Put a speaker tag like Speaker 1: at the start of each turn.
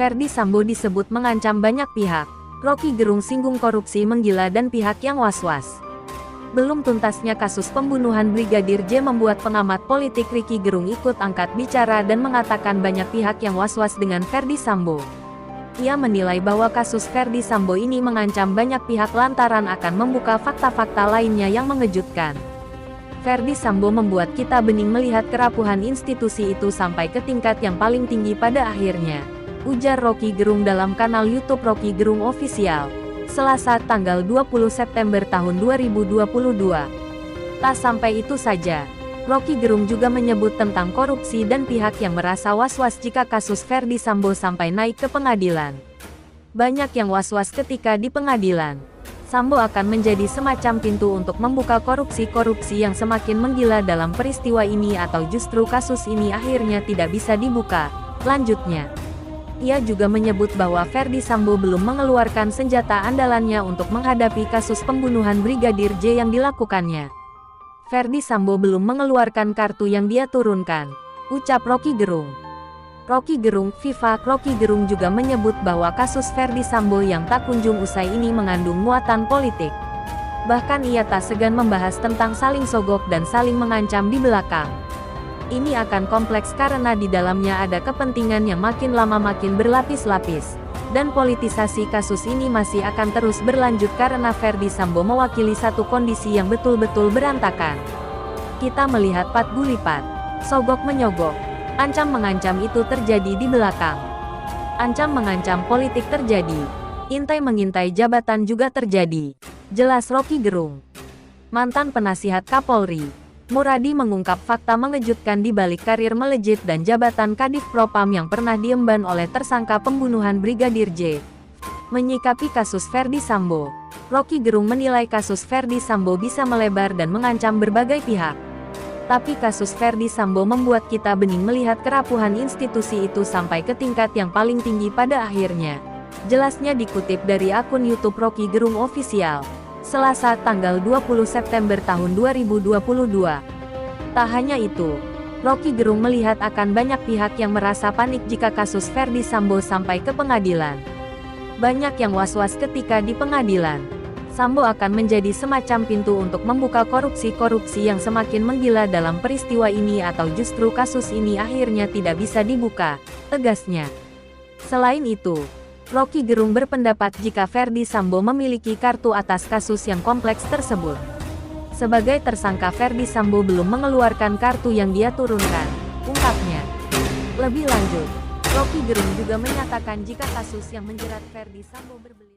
Speaker 1: Ferdy Sambo disebut mengancam banyak pihak. Rocky Gerung singgung korupsi menggila dan pihak yang was-was. Belum tuntasnya kasus pembunuhan Brigadir J membuat pengamat politik Rocky Gerung ikut angkat bicara dan mengatakan banyak pihak yang was-was dengan Ferdy Sambo. Ia menilai bahwa kasus Ferdy Sambo ini mengancam banyak pihak lantaran akan membuka fakta-fakta lainnya yang mengejutkan. Ferdy Sambo membuat kita bening melihat kerapuhan institusi itu sampai ke tingkat yang paling tinggi pada akhirnya, ujar Rocky Gerung dalam kanal YouTube Rocky Gerung Official, Selasa tanggal 20 September tahun 2022. Tak sampai itu saja, Rocky Gerung juga menyebut tentang korupsi dan pihak yang merasa was-was jika kasus Ferdy Sambo sampai naik ke pengadilan. Banyak yang was-was ketika di pengadilan. Sambo akan menjadi semacam pintu untuk membuka korupsi-korupsi yang semakin menggila dalam peristiwa ini atau justru kasus ini akhirnya tidak bisa dibuka, lanjutnya. Ia juga menyebut bahwa Ferdy Sambo belum mengeluarkan senjata andalannya untuk menghadapi kasus pembunuhan Brigadir J yang dilakukannya. Ferdy Sambo belum mengeluarkan kartu yang dia turunkan, ucap Rocky Gerung. Rocky Gerung, Viva. Rocky Gerung juga menyebut bahwa kasus Ferdy Sambo yang tak kunjung usai ini mengandung muatan politik. Bahkan ia tak segan membahas tentang saling sogok dan saling mengancam di belakang. Ini akan kompleks karena di dalamnya ada kepentingan yang makin lama makin berlapis-lapis. Dan politisasi kasus ini masih akan terus berlanjut karena Ferdy Sambo mewakili satu kondisi yang betul-betul berantakan. Kita melihat pat gulipat, sogok menyogok, ancam mengancam itu terjadi di belakang. Ancam mengancam politik terjadi, intai mengintai jabatan juga terjadi, jelas Rocky Gerung. Mantan penasihat Kapolri Muradi mengungkap fakta mengejutkan di balik karir melejit dan jabatan Kadif Propam yang pernah diemban oleh tersangka pembunuhan Brigadir J. Menyikapi kasus Ferdy Sambo, Rocky Gerung menilai kasus Ferdy Sambo bisa melebar dan mengancam berbagai pihak. Tapi kasus Ferdy Sambo membuat kita bening melihat kerapuhan institusi itu sampai ke tingkat yang paling tinggi pada akhirnya. Jelasnya dikutip dari akun YouTube Rocky Gerung Official, Selasa tanggal 20 September tahun 2022. Tak hanya itu, Rocky Gerung melihat akan banyak pihak yang merasa panik jika kasus Ferdy Sambo sampai ke pengadilan. Banyak yang was-was ketika di pengadilan. Sambo akan menjadi semacam pintu untuk membuka korupsi-korupsi yang semakin menggila dalam peristiwa ini atau justru kasus ini akhirnya tidak bisa dibuka, tegasnya. Selain itu, Rocky Gerung berpendapat jika Ferdy Sambo memiliki kartu atas kasus yang kompleks tersebut. Sebagai tersangka, Ferdy Sambo belum mengeluarkan kartu yang dia turunkan, ungkapnya. Lebih lanjut, Rocky Gerung juga menyatakan jika kasus yang menjerat Ferdy Sambo berbelit